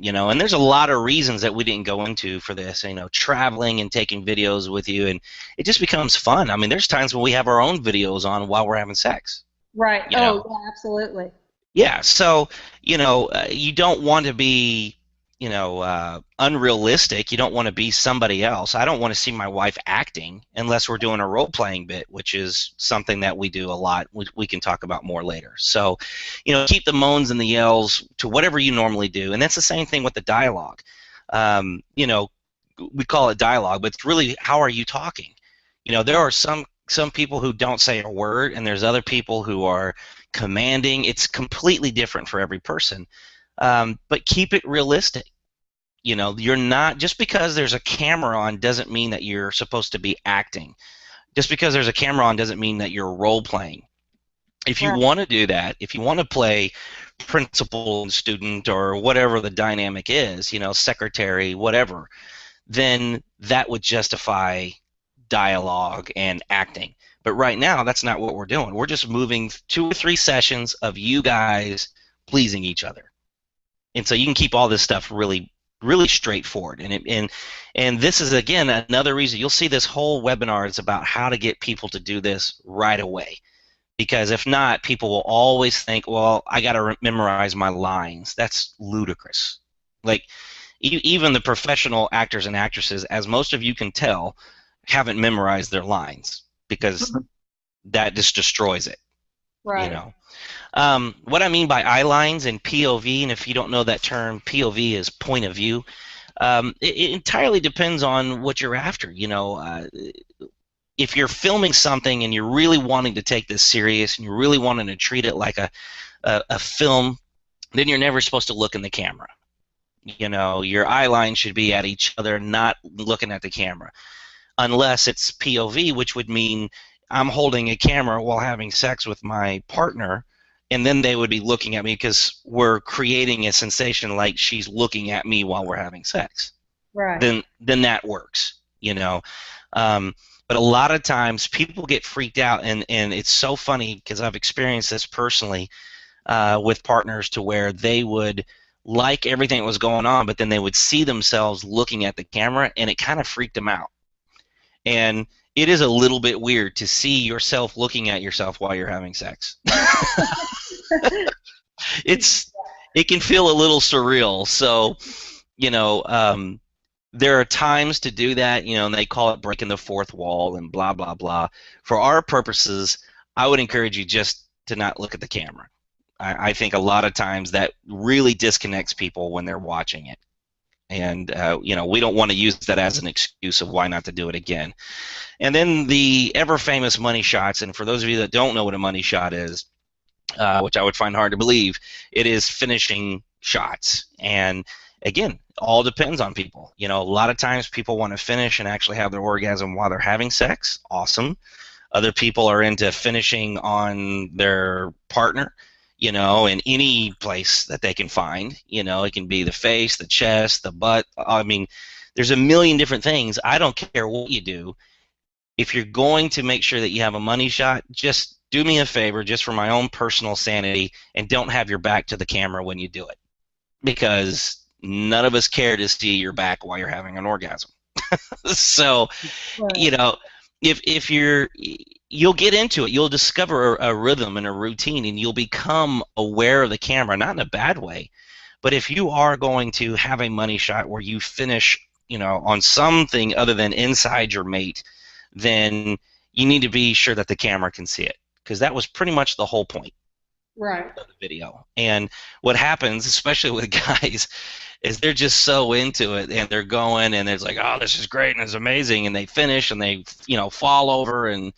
And there's a lot of reasons that we didn't go into for this, traveling and taking videos with you, and it just becomes fun. I mean, there's times when we have our own videos on while we're having sex, Right. you know. Oh, yeah, absolutely. Yeah, so, you don't want to be, unrealistic. You don't want to be somebody else. I don't want to see my wife acting unless we're doing a role-playing bit, which is something that we do a lot. We can talk about more later. So, keep the moans and the yells to whatever you normally do. And that's the same thing with the dialogue. We call it dialogue, but it's really how are you talking? There are some people who don't say a word, and there's other people who are commanding. It's completely different for every person. But keep it realistic. You're not, just because there's a camera on doesn't mean that you're supposed to be acting. Just because there's a camera on doesn't mean that you're role playing. If you Right. want to do that, if you want to play principal and student or whatever the dynamic is, secretary, whatever, then that would justify dialogue and acting. But right now, that's not what we're doing. We're just moving 2 or 3 sessions of you guys pleasing each other, and so you can keep all this stuff really, really straightforward. And this is again another reason you'll see this whole webinar is about how to get people to do this right away. Because if not, people will always think, well, I got to memorize my lines. That's ludicrous. Like, even the professional actors and actresses, as most of you can tell, haven't memorized their lines because that just destroys it. You Right. know. What I mean by eye lines and POV, and if you don't know that term, POV is point of view. It entirely depends on what you're after. If you're filming something and you're really wanting to take this serious and you're really wanting to treat it like a film, then you're never supposed to look in the camera. Your eye line should be at each other, not looking at the camera, unless it's POV, which would mean I'm holding a camera while having sex with my partner, and then they would be looking at me because we're creating a sensation like she's looking at me while we're having sex. Right. Then that works. Um, but a lot of times people get freaked out, and it's so funny because I've experienced this personally with partners to where they would like everything that was going on, but then they would see themselves looking at the camera, and it kind of freaked them out. And it is a little bit weird to see yourself looking at yourself while you're having sex. it's it can feel a little surreal. So, you know, um, there are times to do that, and they call it breaking the fourth wall and blah blah blah. For our purposes, I would encourage you just to not look at the camera. I think a lot of times that really disconnects people when they're watching it. And we don't want to use that as an excuse of why not to do it again. And then the ever famous money shots, and for those of you that don't know what a money shot is, which I would find hard to believe, it is finishing shots. And again, all depends on people. A lot of times people want to finish and actually have their orgasm while they're having sex. Awesome. Other people are into finishing on their partner, in any place that they can find. It can be the face, the chest, the butt. I mean, there's a million different things. I don't care what you do. If you're going to make sure that you have a money shot, just do me a favor, just for my own personal sanity, and don't have your back to the camera when you do it. Because none of us care to see your back while you're having an orgasm. So, you Right. know, if you'll get into it, you'll discover a rhythm and a routine, and you'll become aware of the camera, not in a bad way. But if you are going to have a money shot where you finish, on something other than inside your mate, then you need to be sure that the camera can see it, because that was pretty much the whole point Right. of the video. And what happens, especially with guys, is they're just so into it, and they're going, and it's like, oh, this is great and it's amazing, and they finish and they fall over, and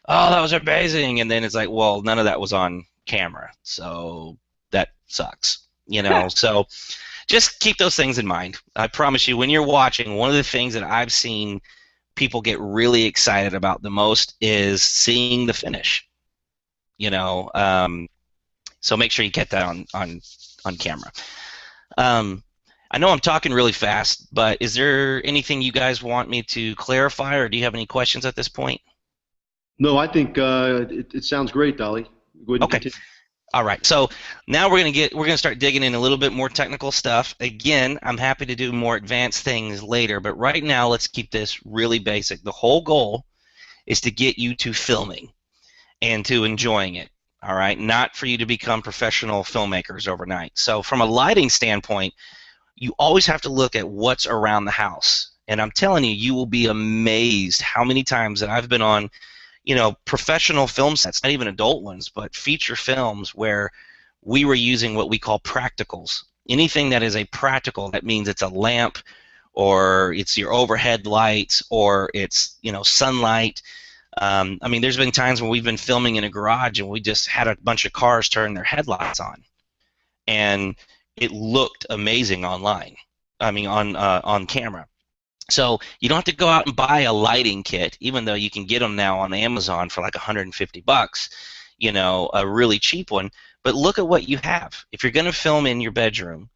oh, that was amazing, and then it's like, well, none of that was on camera, so that sucks. So just keep those things in mind. I promise you, when you're watching, one of the things that I've seen people get really excited about the most is seeing the finish. You know, um, so make sure you get that on camera. Um, I know I'm talking really fast, but is there anything you guys want me to clarify, or do you have any questions at this point? No, I think it sounds great, Dolly. Go ahead and Okay. continue. All right. So now we're gonna start digging in a little bit more technical stuff. Again, I'm happy to do more advanced things later, but right now let's keep this really basic. The whole goal is to get you to filming and to enjoying it. All right, not for you to become professional filmmakers overnight. So from a lighting standpoint, you always have to look at what's around the house. And I'm telling you, you will be amazed how many times that I've been on, professional film sets, not even adult ones, but feature films where we were using what we call practicals. Anything that is a practical, that means it's a lamp or it's your overhead lights or it's, sunlight. I mean, there's been times when we've been filming in a garage and we just had a bunch of cars turn their headlights on, and it looked amazing online. I mean, on camera. So you don't have to go out and buy a lighting kit, even though you can get them now on Amazon for like 150 bucks, a really cheap one. But look at what you have. If you're going to film in your bedroom,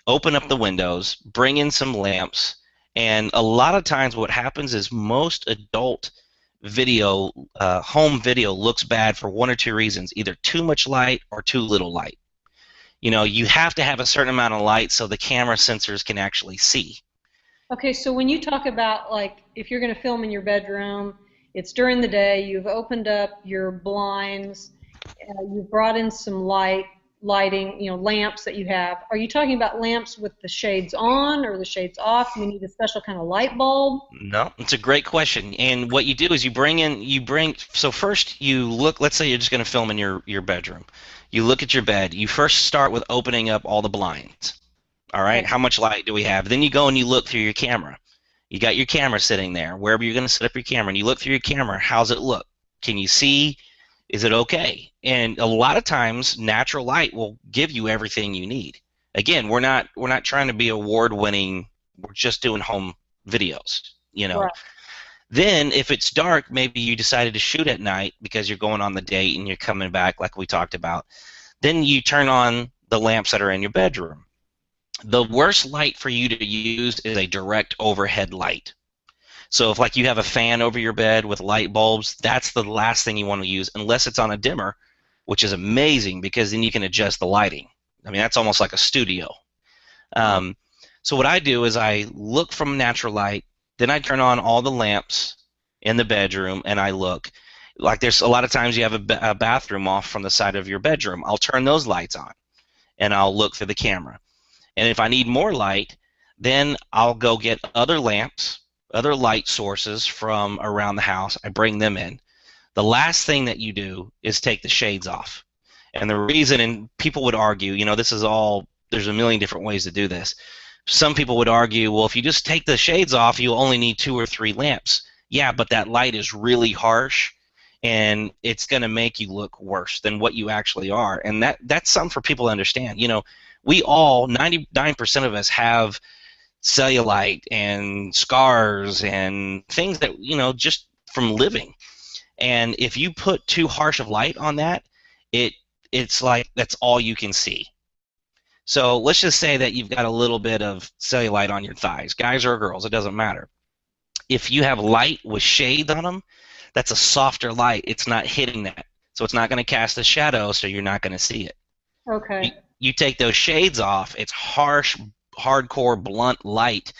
open up the windows, bring in some lamps, and a lot of times what happens is most adult video, home video, looks bad for one or two reasons: either too much light or too little light. You have to have a certain amount of light so the camera sensors can actually see. Okay, so when you talk about, like, if you're going to film in your bedroom, it's during the day, you've opened up your blinds, you've brought in some lighting, lamps that you have. Are you talking about lamps with the shades on or the shades off? You need a special kind of light bulb? No, it's a great question. And what you do is so first you look, let's say you're just going to film in your bedroom. You look at your bed. You first start with opening up all the blinds. All right, Okay. how much light do we have? Then you go and you look through your camera. You got your camera sitting there, wherever you're going to set up your camera, and you look through your camera. How's it look? Can you see? Is it okay? And a lot of times, natural light will give you everything you need. Again, we're not trying to be award-winning. We're just doing home videos. Right. Then, if it's dark, maybe you decided to shoot at night because you're going on the date and you're coming back, like we talked about. Then you turn on the lamps that are in your bedroom. The worst light for you to use is a direct overhead light. So if like you have a fan over your bed with light bulbs, that's the last thing you want to use unless it's on a dimmer, which is amazing because then you can adjust the lighting. I mean, that's almost like a studio. Um, so what I do is I look from natural light, then I turn on all the lamps in the bedroom and I look. Like there's a lot of times you have a bathroom off from the side of your bedroom. I'll turn those lights on and I'll look through the camera. And if I need more light, then I'll go get other lamps, other light sources from around the house. I bring them in. The last thing that you do is take the shades off. And the reason, and people would argue, this is all, there's a million different ways to do this. Some people would argue, well, if you just take the shades off, you only need 2 or 3 lamps. Yeah, but that light is really harsh, and it's going to make you look worse than what you actually are. And that's something for people to understand. We all, 99% of us, have cellulite and scars and things that, just from living. And if you put too harsh of light on that, it's like that's all you can see. So let's just say that you've got a little bit of cellulite on your thighs, guys or girls, it doesn't matter. If you have light with shades on them, that's a softer light. It's not hitting that. So it's not going to cast a shadow, so you're not going to see it. You, Okay. you take those shades off, it's harsh, hardcore, blunt light,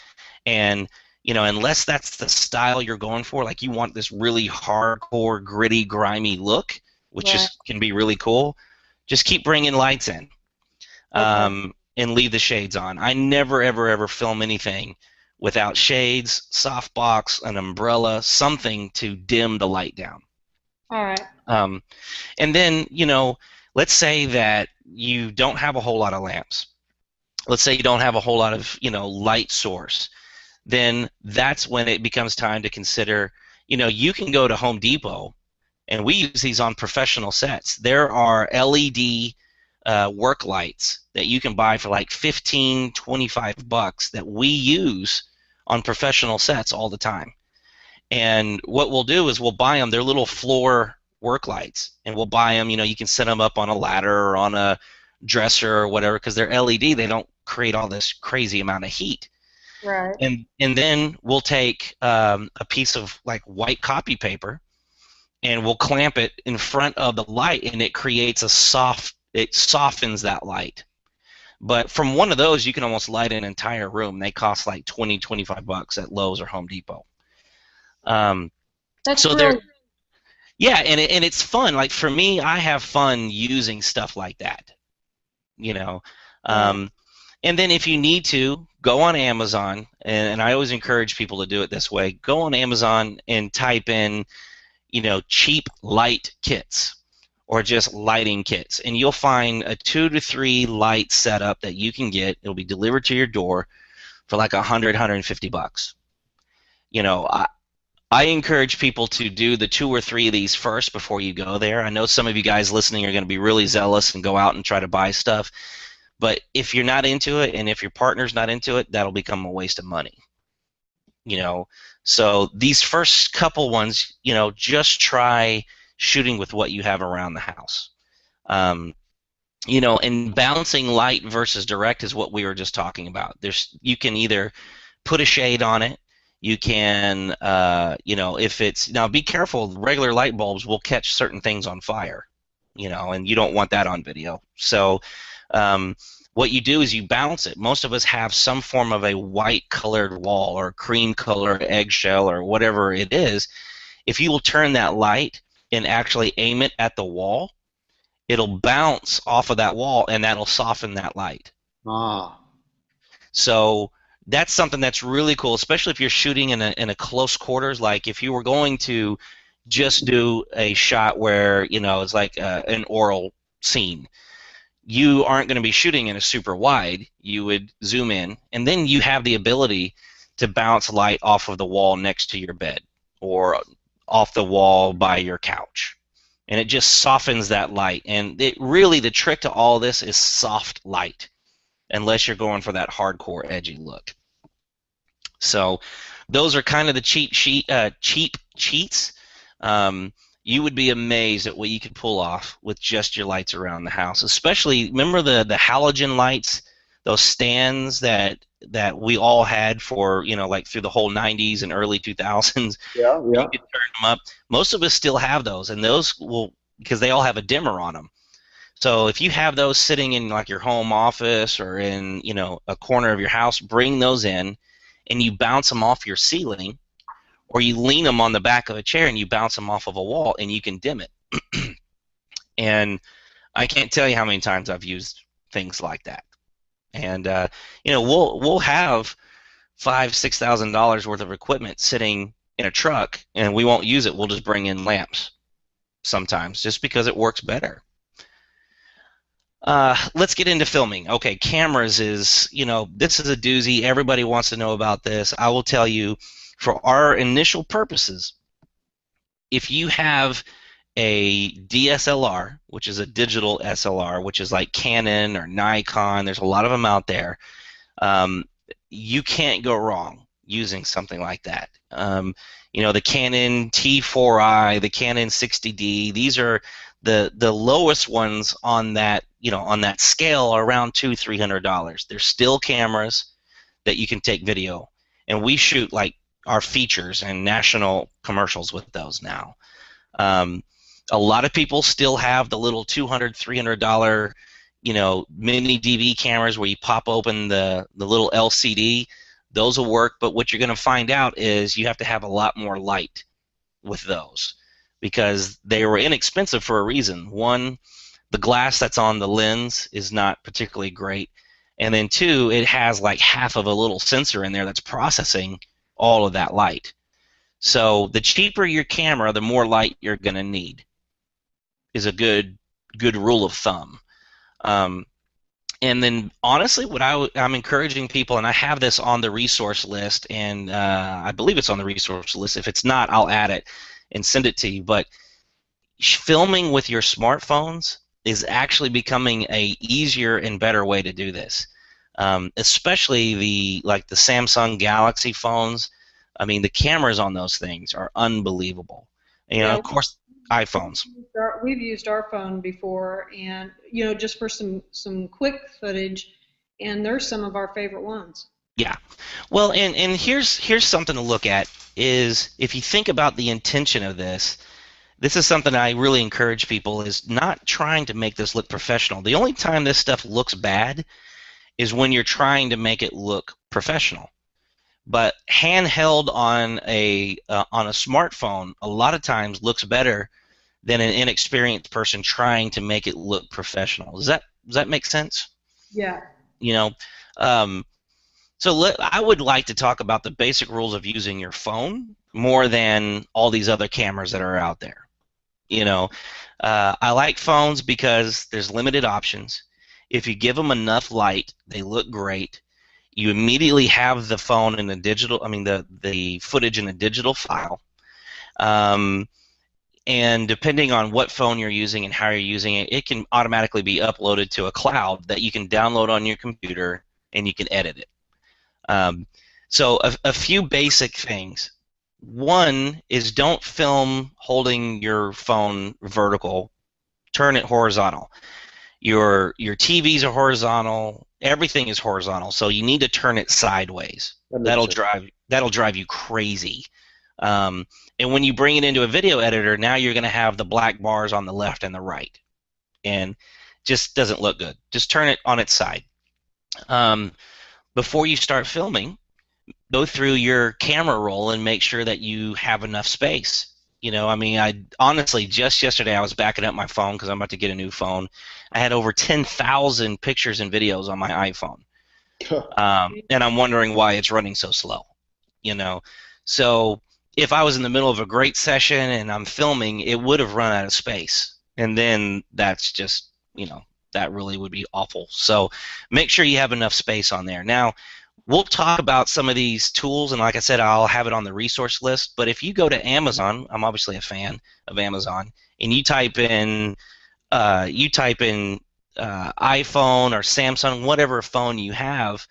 and unless that's the style you're going for, like you want this really hardcore, gritty, grimy look, which Right. can be really cool, just keep bringing lights in, Okay. and leave the shades on. I never, ever, ever film anything without shades, softbox, an umbrella, something to dim the light down. All right. Um, and then, let's say that you don't have a whole lot of lamps. Let's say you don't have a whole lot of, light source. Then that's when it becomes time to consider, you can go to Home Depot, and we use these on professional sets. There are LED work lights that you can buy for like 15, 25 bucks that we use on professional sets all the time. And what we'll do is we'll buy them. They're little floor work lights, and we'll buy them. You can set them up on a ladder or on a dresser or whatever because they're LED. They don't create all this crazy amount of heat. Right. And then we'll take a piece of like white copy paper and we'll clamp it in front of the light, and it creates a soft It softens that light. But from one of those, you can almost light an entire room. They cost like 20, 25 bucks at Lowe's or Home Depot. That's So there, brilliant. yeah, and it's fun. Like for me, I have fun using stuff like that, you know. Right. Um, and then if you need to, go on Amazon, and I always encourage people to do it this way. Go on Amazon and type in, cheap light kits or just lighting kits, and you'll find a 2 to 3 light setup that you can get. It'll be delivered to your door for like 100, 150 bucks. You know, I encourage people to do the 2 or 3 of these first before you go there. I know some of you guys listening are going to be really zealous and go out and try to buy stuff, but if you're not into it and if your partner's not into it, that'll become a waste of money. So these first couple ones, just try shooting with what you have around the house. And balancing light versus direct is what we were just talking about. You can either put a shade on it. You can, if it's, now be careful, regular light bulbs will catch certain things on fire, and you don't want that on video. So what you do is you balance it. Most of us have some form of a white colored wall or cream colored eggshell or whatever it is. If you will turn that light and actually aim it at the wall, it'll bounce off of that wall and that'll soften that light. Ah. So that's something that's really cool, especially if you're shooting in a close quarters. Like if you were going to just do a shot where it's like an oral scene, you aren't going to be shooting in a super wide. You would zoom in, and then you have the ability to bounce light off of the wall next to your bed or off the wall by your couch, and it just softens that light. And the trick to all this is soft light, unless you're going for that hardcore edgy look. So those are kind of the cheap cheats. You would be amazed at what you could pull off with just your lights around the house. Especially, remember the halogen lights, those stands that we all had for, like through the whole 90s and early 2000s. Yeah, You yeah. could turn them up. most of us still have those, and those will, because they all have a dimmer on them. So if you have those sitting in like your home office or in, a corner of your house, bring those in and you bounce them off your ceiling, or you lean them on the back of a chair and you bounce them off of a wall, and you can dim it. And I can't tell you how many times I've used things like that. And we'll have $5,000-$6,000 worth of equipment sitting in a truck, and we won't use it. We'll just bring in lamps sometimes, just because it works better. Let's get into filming. Okay, cameras is, this is a doozy. Everybody wants to know about this. I will tell you, for our initial purposes, if you have a DSLR, which is a digital SLR, which is like Canon or Nikon, there's a lot of them out there, you can't go wrong using something like that. The Canon T4i, the Canon 60D, these are the lowest ones on that, on that scale are around $200-$300. They're still cameras that you can take video, and we shoot like our features and national commercials with those now. A lot of people still have the little $200-$300, mini DV cameras where you pop open the little LCD. Those will work, but what you're going to find out is you have to have a lot more light with those, because they were inexpensive for a reason. One, the glass that's on the lens is not particularly great, and then two, it has like half of a little sensor in there that's processing all of that light. So the cheaper your camera, the more light you're going to need, is a good rule of thumb. And then honestly, what I'm encouraging people, and I have this on the resource list, and I believe it's on the resource list. If it's not, I'll add it and send it to you. But filming with your smartphones is actually becoming a easier and better way to do this. Especially the Samsung Galaxy phones. I mean, the cameras on those things are unbelievable. And Yeah. of course, iPhones. We've used our phone before, and just for some quick footage, and they're some of our favorite ones. Yeah. Well, and here's something to look at is if you think about the intention of this. this is something I really encourage people is not trying to make this look professional. The only time this stuff looks bad is when you're trying to make it look professional. But handheld on a smartphone a lot of times looks better than an inexperienced person trying to make it look professional. Does that make sense? Yeah. You know, um, I would like to talk about the basic rules of using your phone more than all these other cameras that are out there. I like phones because there's limited options. If you give them enough light, they look great. You immediately have the phone in a digital, I mean the footage in a digital file. Um, and depending on what phone you're using and how you're using it, it can automatically be uploaded to a cloud that you can download on your computer and you can edit it. Um, so a few basic things. One is don't film holding your phone vertical. Turn it horizontal. Your TVs are horizontal. Everything is horizontal. So you need to turn it sideways. That makes That'll sense. drive you crazy. Um, and when you bring it into a video editor, now you're going to have the black bars on the left and the right, and just doesn't look good. Just turn it on its side. Um, Before you start filming, go through your camera roll and make sure that you have enough space. I mean, I honestly just yesterday I was backing up my phone because I'm about to get a new phone. I had over 10,000 pictures and videos on my iPhone, and I'm wondering why it's running so slow. You know, so if I was in the middle of a great session and I'm filming, it would have run out of space, and then that's just that really would be awful. So make sure you have enough space on there. Now, we'll talk about some of these tools, and like I said, I'll have it on the resource list. But if you go to Amazon, I'm obviously a fan of Amazon, and you type in iPhone or Samsung, whatever phone you have,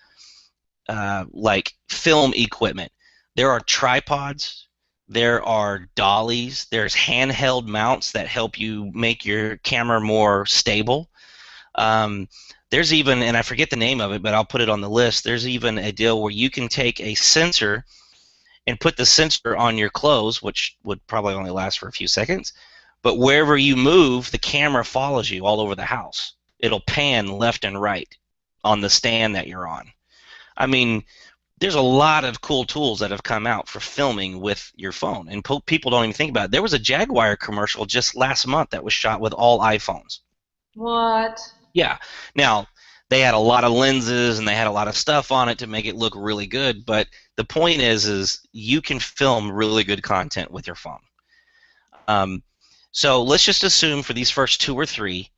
like film equipment. There are tripods, there are dollies, there's handheld mounts that help you make your camera more stable. Um, there's even, and I forget the name of it, but I'll put it on the list. There's even a deal where you can take a sensor and put the sensor on your clothes, which would probably only last for a few seconds. But wherever you move, the camera follows you all over the house. It'll pan left and right on the stand that you're on. I mean, there's a lot of cool tools that have come out for filming with your phone, and people don't even think about it. There was a Jaguar commercial just last month that was shot with all iPhones. What? Yeah. Now, they had a lot of lenses and they had a lot of stuff on it to make it look really good, but the point is you can film really good content with your phone. So let's just assume for these first two or three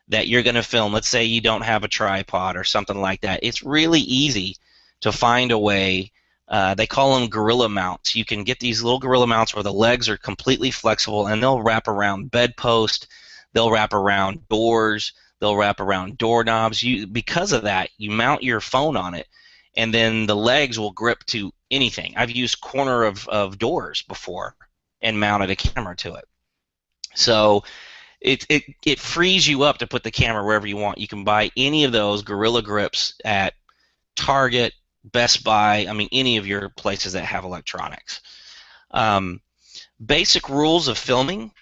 that you're going to film. Let's say you don't have a tripod or something like that. It's really easy to find a way. They call them gorilla mounts. You can get these little gorilla mounts where the legs are completely flexible, and they'll wrap around bedposts, they'll wrap around doors, they'll wrap around doorknobs. Because of that, you mount your phone on it, and then the legs will grip to anything. I've used corner of doors before and mounted a camera to it. So it frees you up to put the camera wherever you want. You can buy any of those Gorilla Grips at Target, Best Buy, I mean any of your places that have electronics. Basic rules of filming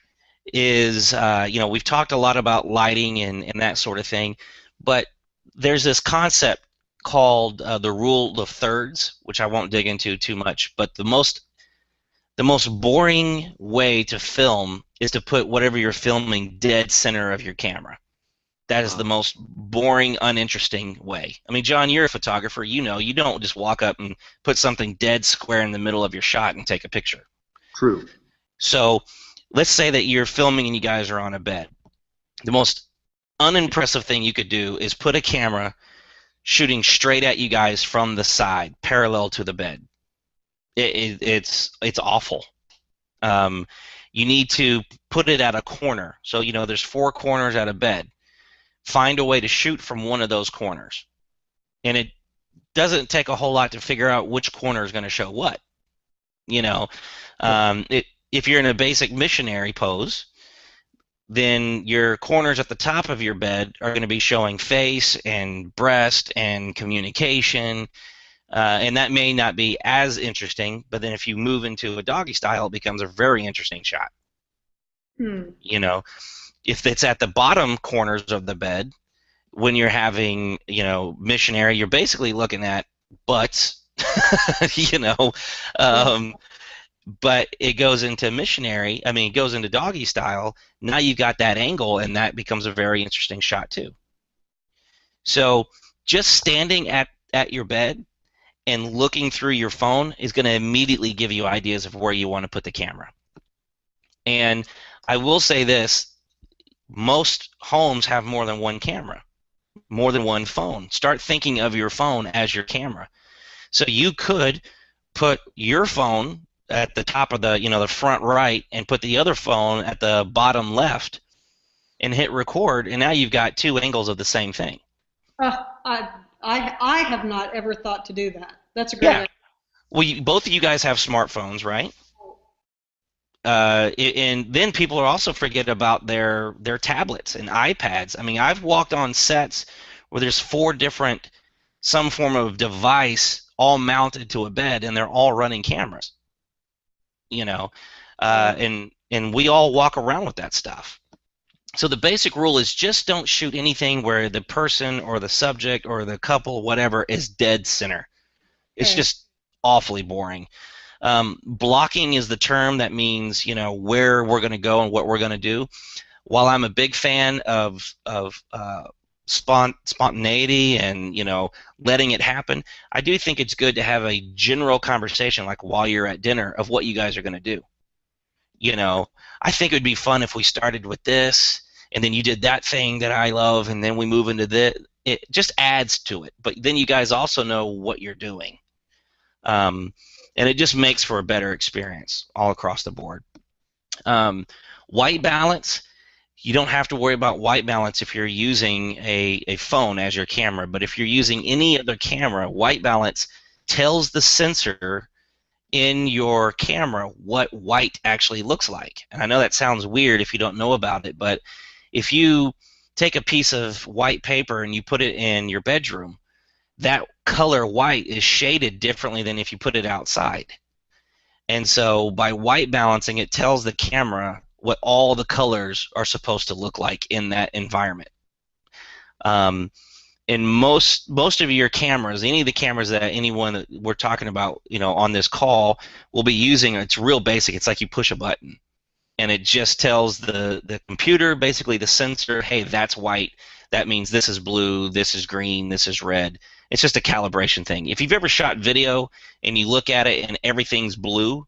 is, we've talked a lot about lighting and that sort of thing, but there's this concept called the rule of thirds, which I won't dig into too much, but the most boring way to film is to put whatever you're filming dead center of your camera. That is the most boring, uninteresting way. I mean, John, you're a photographer. You don't just walk up and put something dead square in the middle of your shot and take a picture. True. So let's say that you're filming and you guys are on a bed. The most unimpressive thing you could do is put a camera shooting straight at you guys from the side, parallel to the bed. It's awful. You need to put it at a corner. So there's 4 corners at a bed. Find a way to shoot from one of those corners, and it doesn't take a whole lot to figure out which corner is going to show what. If you're in a basic missionary pose, then your corners at the top of your bed are going to be showing face and breast and communication. And that may not be as interesting, but then if you move into a doggy style, it becomes a very interesting shot. You know, if it's at the bottom corners of the bed, when you're having, missionary, you're basically looking at butts, you know, Yeah. um, but it goes into missionary. I mean, it goes into doggy style. Now you've got that angle, and that becomes a very interesting shot too. So just standing at your bed and looking through your phone is going to immediately give you ideas of where you want to put the camera. And I will say this, most homes have more than one camera, more than one phone. Start thinking of your phone as your camera. So you could put your phone at the top of the front right and put the other phone at the bottom left and hit record, and now you've got two angles of the same thing. I have not ever thought to do that. That's a great Yeah. idea. Well, both of you guys have smartphones, right? And then people are also forget about their tablets and iPads. I mean, I've walked on sets where there's four different some form of device all mounted to a bed, and they're all running cameras. You know, Wow. and we all walk around with that stuff. So the basic rule is just don't shoot anything where the person or the subject or the couple, whatever, is dead center. It's Okay. just awfully boring. Blocking is the term that means where we're going to go and what we're going to do. While I'm a big fan of spontaneity and letting it happen, I do think it's good to have a general conversation, like while you're at dinner, of what you guys are going to do. You know, I think it would be fun if we started with this, and then you did that thing that I love, and then we move into this. It just adds to it, but then you guys also know what you're doing. Um, and it just makes for a better experience all across the board. White balance, you don't have to worry about white balance if you're using a phone as your camera, but if you're using any other camera, white balance tells the sensor in your camera what white actually looks like. And I know that sounds weird if you don't know about it, but if you take a piece of white paper and you put it in your bedroom, that color white is shaded differently than if you put it outside. And so by white balancing, it tells the camera what all the colors are supposed to look like in that environment. Um, and most of your cameras, any of the cameras that anyone that we're talking about, on this call, will be using, it's real basic. It's like you push a button, and it just tells the computer, basically the sensor, hey, that's white. That means this is blue, this is green, this is red. It's just a calibration thing. If you've ever shot video and you look at it and everything's blue,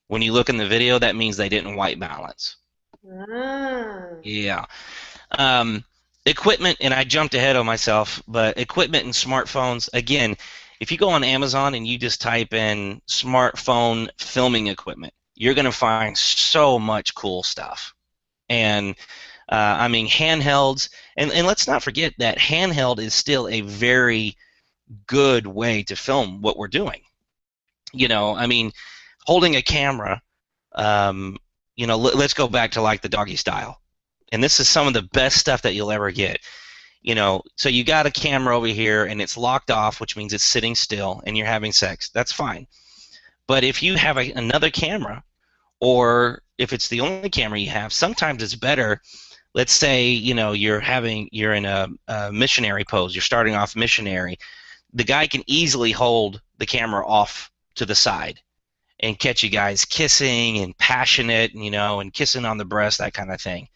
when you look in the video, that means they didn't white balance. Ah. Yeah. Um, Equipment, and I jumped ahead of myself, but equipment and smartphones, again, if you go on Amazon and you just type in smartphone filming equipment, you're going to find so much cool stuff. And I mean, handhelds, and let's not forget that handheld is still a very good way to film what we're doing. I mean, holding a camera, let's go back to like the doggy style. And this is some of the best stuff that you'll ever get. So you got a camera over here and it's locked off, which means it's sitting still and you're having sex. That's fine. But if you have another camera, or if it's the only camera you have, sometimes it's better. Let's say you're in a missionary pose. You're starting off missionary. The guy can easily hold the camera off to the side and catch you guys kissing and passionate, and kissing on the breast, that kind of thing.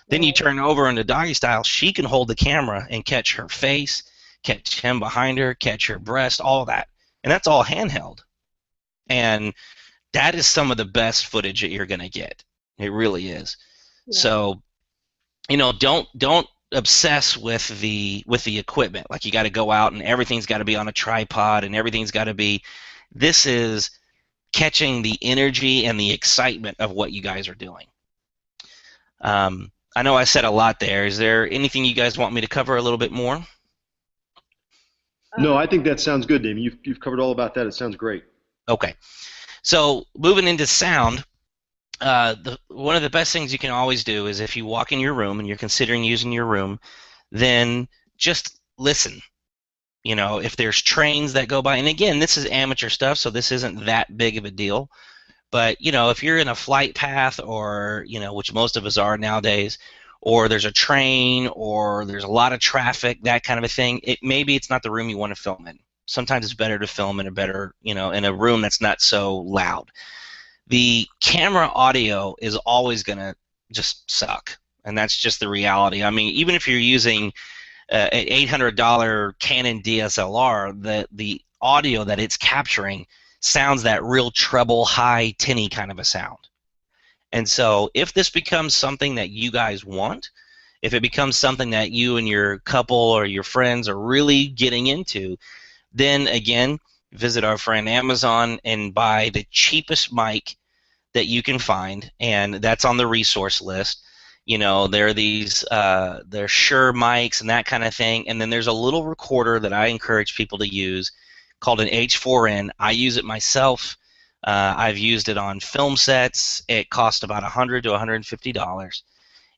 Then you Right. turn over into doggy style. She can hold the camera and catch her face, catch him behind her, catch her breast, all that, and that's all handheld. And that is some of the best footage that you're going to get. It really is. Yeah. So, don't obsess with the equipment. Like you got to go out and everything's got to be on a tripod and everything's got to be. This is catching the energy and the excitement of what you guys are doing. I know I said a lot there. Is there anything you guys want me to cover a little bit more? No, I think that sounds good, Damien. You've covered all about that. It sounds great. Okay. So moving into sound, one of the best things you can always do is if you walk in your room and you're considering using your room, then just listen. If there's trains that go by, and again, this is amateur stuff, so this isn't that big of a deal. But if you're in a flight path, or which most of us are nowadays, or there's a train, or there's a lot of traffic, that kind of a thing, maybe it's not the room you want to film in. Sometimes it's better to film in in a room that's not so loud. The camera audio is always going to just suck, and that's just the reality. I mean, even if you're using an $800 Canon DSLR, the audio that it's capturing sounds that real treble, high, tinny kind of a sound. And so if this becomes something that you guys want, if it becomes something that you and your couple or your friends are really getting into, then again, visit our friend Amazon and buy the cheapest mic that you can find, and that's on the resource list. There are these, they're Shure mics and that kind of thing, and then there's a little recorder that I encourage people to use called an H4n. I use it myself. I've used it on film sets. It costs about $100 to $150,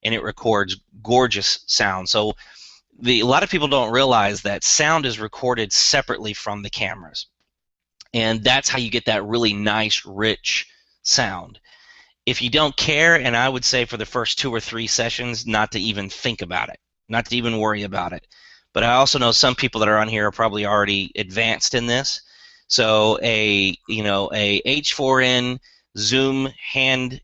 and it records gorgeous sound. So a lot of people don't realize that sound is recorded separately from the cameras, and that's how you get that really nice, rich sound. If you don't care, and I would say for the first 2 or 3 sessions, not to even think about it, not to even worry about it. But I also know some people that are on here are probably already advanced in this. So a H4n Zoom hand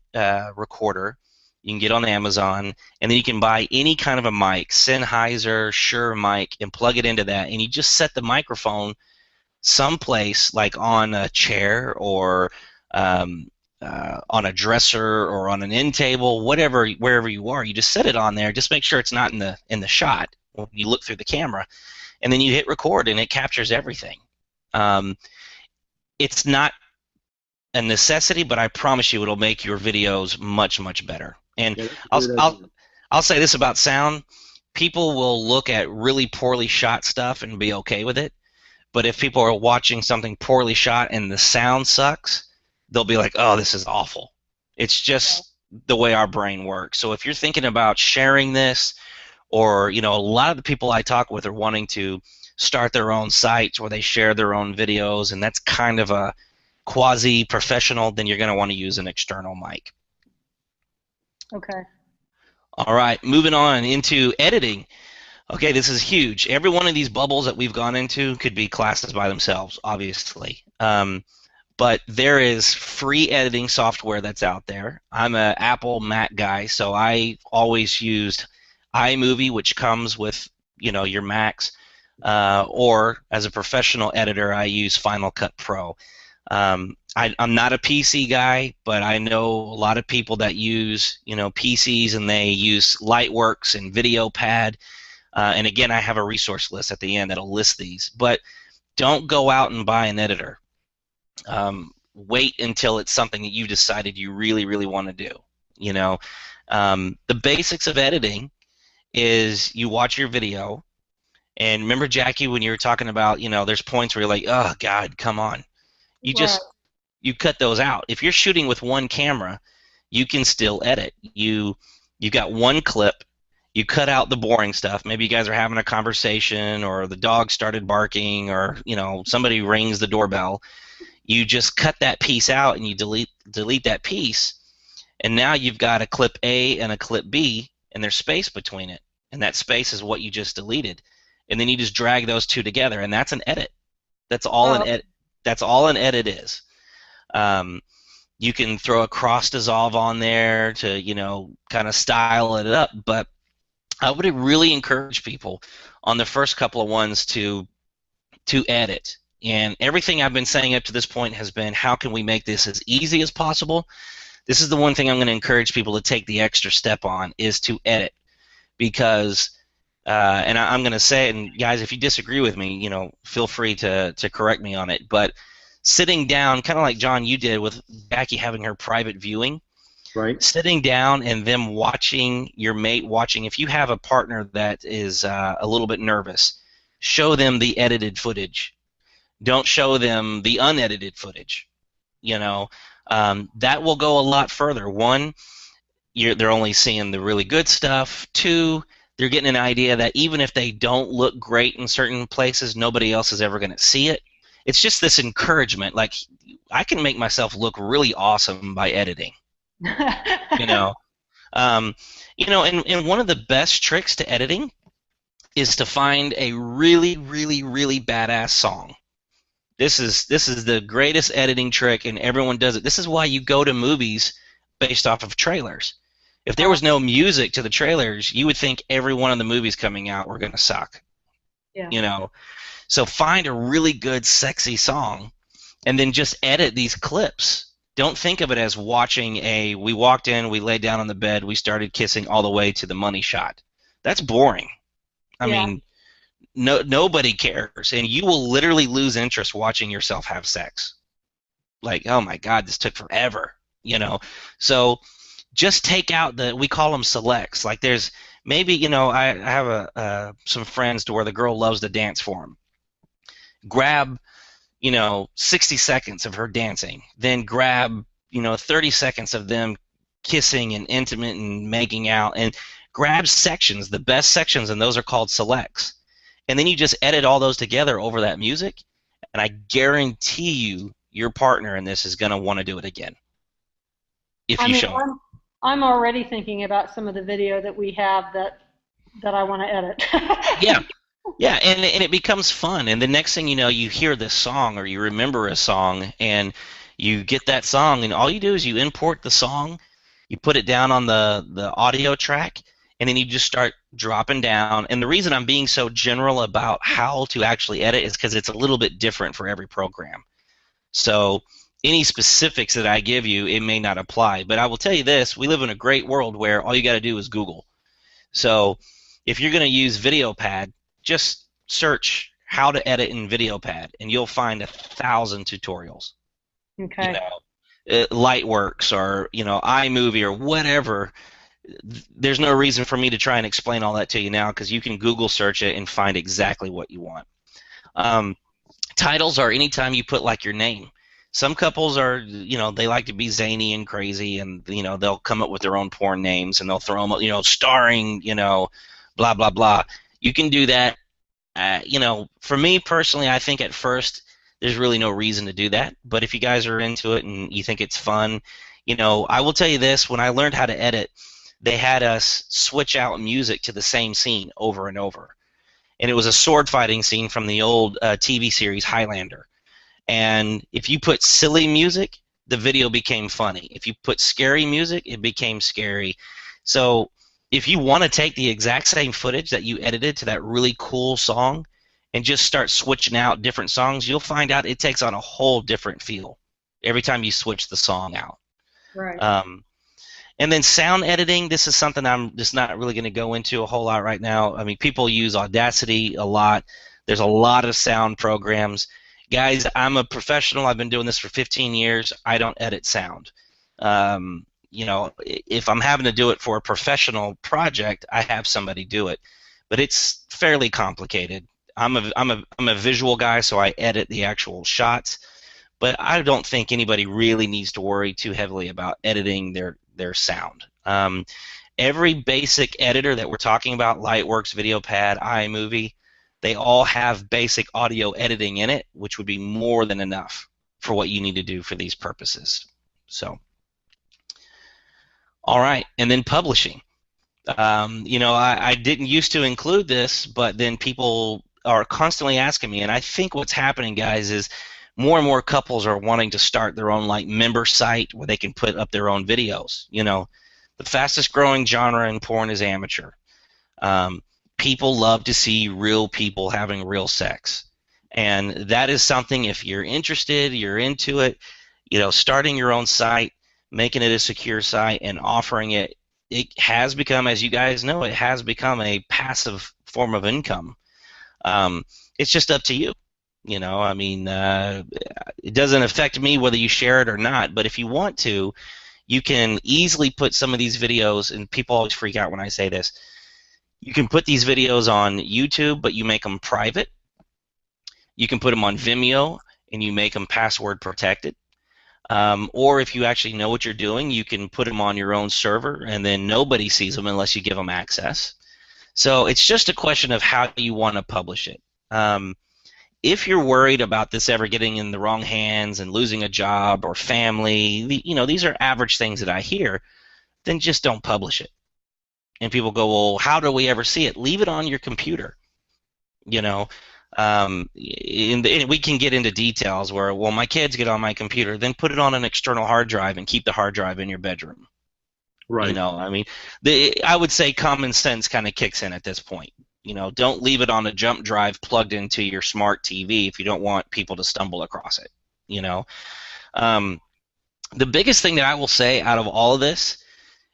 recorder you can get on Amazon, and then you can buy any kind of a mic, Sennheiser, Shure mic, and plug it into that, and you just set the microphone someplace, like on a chair, or on a dresser, or on an end table, wherever you are. You just set it on there. Just make sure it's not in the shot when you look through the camera, and then you hit record, and it captures everything. It's not a necessity, but I promise you it'll make your videos much, much better. And Yeah, I'll say this about sound: people will look at really poorly shot stuff and be okay with it, but if people are watching something poorly shot and the sound sucks, they'll be like, oh, this is awful. It's just the way our brain works. So if you're thinking about sharing this, or a lot of the people I talk with are wanting to start their own sites where they share their own videos, and that's kind of a quasi-professional, then you're going to want to use an external mic. Okay. All right, moving on into editing. Okay, this is huge. Every one of these bubbles that we've gone into could be classes by themselves, obviously. But there is free editing software that's out there. I'm an Apple Mac guy, so I always used iMovie, which comes with your Macs, or as a professional editor, I use Final Cut Pro. I'm not a PC guy, but I know a lot of people that use PCs, and they use Lightworks and VideoPad. And again, I have a resource list at the end that'll list these. But don't go out and buy an editor. Wait until it's something that you decided you really, really want to do. The basics of editing is you watch your video, and remember, Jackie, when you were talking about, there's points where you're like, oh God, come on. You cut those out. If you're shooting with one camera, you can still edit. You've got one clip. You cut out the boring stuff. Maybe you guys are having a conversation, or the dog started barking, or somebody rings the doorbell. You just cut that piece out, and you delete that piece, and now you've got a clip A and a clip B, and there's space between it, and that space is what you just deleted, and then you just drag those two together, and that's an edit. That's all an edit. That's all an edit is. You can throw a cross dissolve on there to kind of style it up, but I would really encourage people on the first couple of ones to edit. And everything I've been saying up to this point has been, how can we make this as easy as possible? This is the one thing I'm going to encourage people to take the extra step on, is to edit. Because, and I'm going to say, and guys, if you disagree with me, feel free to correct me on it, but sitting down, kind of like John, you did with Jackie having her private viewing, right? Sitting down and them watching, your mate watching. If you have a partner that is a little bit nervous, show them the edited footage. Don't show them the unedited footage. That will go a lot further. One, they're only seeing the really good stuff. Two, they're getting an idea that even if they don't look great in certain places, nobody else is ever going to see it. It's just this encouragement, like, I can make myself look really awesome by editing. You know, um, and one of the best tricks to editing is to find a really, really, really badass song. This is the greatest editing trick, and everyone does it. This is why you go to movies based off of trailers. If there was no music to the trailers, you would think every one of the movies coming out were going to suck. Yeah. So find a really good, sexy song, and then just edit these clips. Don't think of it as watching we walked in, we laid down on the bed, we started kissing all the way to the money shot. That's boring. I mean, nobody cares, and you will literally lose interest watching yourself have sex. Like, oh my God, this took forever. So just take out we call them selects. Like there's maybe, I have some friends to where the girl loves to dance for them. Grab 60 seconds of her dancing, then grab 30 seconds of them kissing and intimate and making out, and grab sections, the best sections, and those are called selects. And then you just edit all those together over that music, and I guarantee you your partner in this is going to want to do it again if you show it. I'm already thinking about some of the video that we have that I want to edit. Yeah, and it becomes fun, and the next thing you know, you hear this song or you remember a song, and you get that song, and all you do is you import the song, you put it down on the audio track, and then you just start dropping down. And the reason I'm being so general about how to actually edit is because it's a little bit different for every program. So any specifics that I give you, it may not apply, but I will tell you this: we live in a great world where all you got to do is Google. So if you're going to use VideoPad, just search how to edit in VideoPad, and you'll find 1,000 tutorials. Okay. Lightworks or iMovie or whatever. There's no reason for me to try and explain all that to you now, because you can Google search it and find exactly what you want. Titles are anytime you put like your name. Some couples are, they like to be zany and crazy, and they'll come up with their own porn names and they'll throw them, starring, blah blah blah. You can do that. For me personally, I think at first there's really no reason to do that. But if you guys are into it and you think it's fun, I will tell you this: when I learned how to edit, they had us switch out music to the same scene over and over. And it was a sword fighting scene from the old TV series Highlander. And if you put silly music, the video became funny. If you put scary music, it became scary. So if you want to take the exact same footage that you edited to that really cool song and just start switching out different songs, you'll find out it takes on a whole different feel every time you switch the song out. Right. And then sound editing, this is something I'm just not really going to go into a whole lot right now. I mean, people use Audacity a lot. There's a lot of sound programs. Guys, I'm a professional. I've been doing this for 15 years. I don't edit sound. If I'm having to do it for a professional project, I have somebody do it. But it's fairly complicated. I'm a visual guy, so I edit the actual shots. But I don't think anybody really needs to worry too heavily about editing their sound. Every basic editor that we're talking about, Lightworks, VideoPad, iMovie, they all have basic audio editing in it, which would be more than enough for what you need to do for these purposes. So, all right, and then publishing. I didn't used to include this, but then people are constantly asking me, and I think what's happening, guys, is more and more couples are wanting to start their own member site where they can put up their own videos. The fastest growing genre in porn is amateur. People love to see real people having real sex, and that is something, if you're interested, you're into it, starting your own site, making it a secure site and offering it, it has become, as you guys know, it has become a passive form of income. It's just up to you. It doesn't affect me whether you share it or not, but if you want to, you can easily put some of these videos, and people always freak out when I say this, you can put these videos on YouTube, but you make them private. You can put them on Vimeo, and you make them password protected. Or if you actually know what you're doing, you can put them on your own server, and then nobody sees them unless you give them access. So it's just a question of how you want to publish it. if you're worried about this ever getting in the wrong hands and losing a job or family, these are average things that I hear, then just don't publish it. And people go, well, how do we ever see it? Leave it on your computer. You know, and we can get into details where, well, my kids get on my computer, then put it on an external hard drive and keep the hard drive in your bedroom. Right. I mean, I would say common sense kind of kicks in at this point. Don't leave it on a jump drive plugged into your smart TV if you don't want people to stumble across it. Um, the biggest thing that I will say out of all of this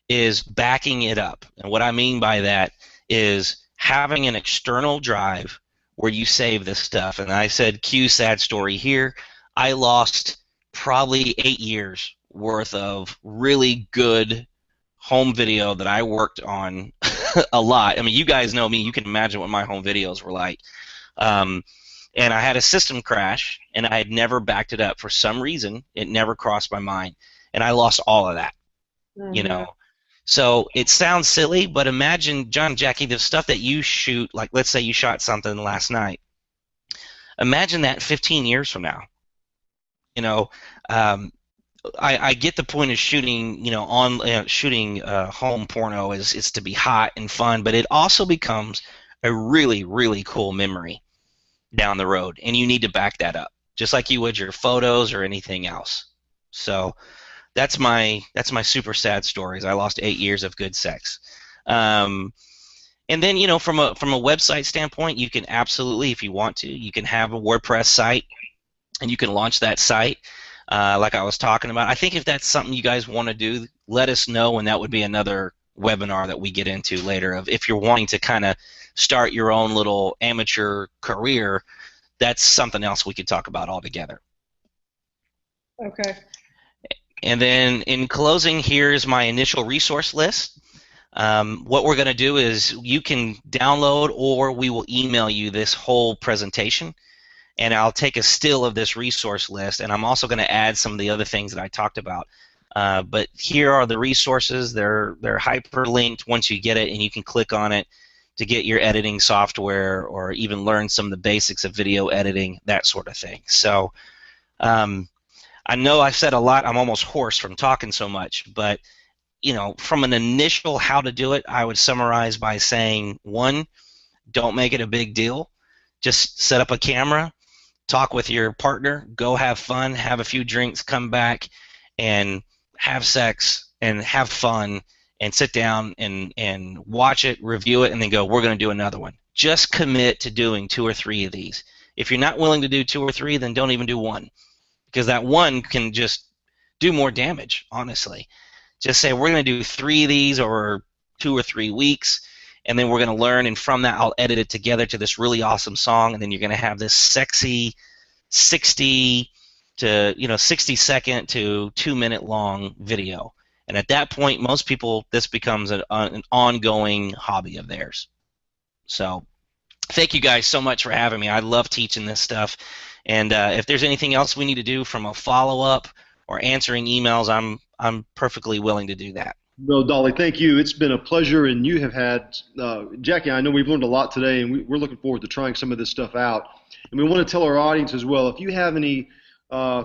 is backing it up. And what I mean by that is having an external drive where you save this stuff. And I said, cue sad story here. I lost probably 8 years worth of really good home video that I worked on a lot. I mean, you guys know me. You can imagine what my home videos were like. And I had a system crash, and I had never backed it up. For some reason, it never crossed my mind. And I lost all of that, So it sounds silly, but imagine, John, Jackie, the stuff that you shoot, like let's say you shot something last night. Imagine that 15 years from now. I get the point of shooting, shooting home porno is to be hot and fun, but it also becomes a really, really cool memory down the road, and you need to back that up, just like you would your photos or anything else. So that's my super sad stories. I lost 8 years of good sex. And then from a website standpoint, you can absolutely, if you want to, you can have a WordPress site, and you can launch that site. Like I was talking about. I think if that's something you guys want to do, let us know, and that would be another webinar that we get into later. Of if you're wanting to kind of start your own little amateur career, that's something else we could talk about altogether. Okay. And then in closing, here's my initial resource list. What we're going to do is you can download, or we will email you this whole presentation. And I'll take a still of this resource list, and I'm also going to add some of the other things that I talked about. But here are the resources. They're hyperlinked once you get it, and you can click on it to get your editing software or even learn some of the basics of video editing, that sort of thing. So I know I've said a lot. I'm almost hoarse from talking so much, but from an initial how to do it, I would summarize by saying, one, don't make it a big deal. Just set up a camera, talk with your partner, go have fun, have a few drinks, come back, and have sex and have fun, and sit down and watch it, review it, and then go, we're going to do another one. Just commit to doing 2 or 3 of these. If you're not willing to do 2 or 3, then don't even do one, because that one can just do more damage, honestly. Just say, we're going to do 3 of these over 2 or 3 weeks, and then we're going to learn, and from that I'll edit it together to this really awesome song, and then you're going to have this sexy 60 second to 2 minute long video. And at that point, most people, this becomes an ongoing hobby of theirs. So thank you guys so much for having me. I love teaching this stuff. And if there's anything else we need to do from a follow-up or answering emails, I'm perfectly willing to do that. Well, Dali, thank you. It's been a pleasure, and you have had, Jackie, I know we've learned a lot today, and we're looking forward to trying some of this stuff out. And we want to tell our audience as well, if you have any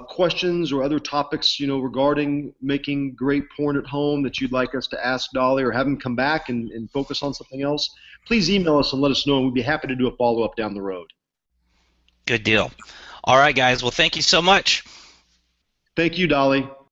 questions or other topics, regarding making great porn at home that you'd like us to ask Dali, or have him come back and focus on something else, please email us and let us know, and we'd be happy to do a follow-up down the road. Good deal. All right, guys. Well, thank you so much. Thank you, Dali.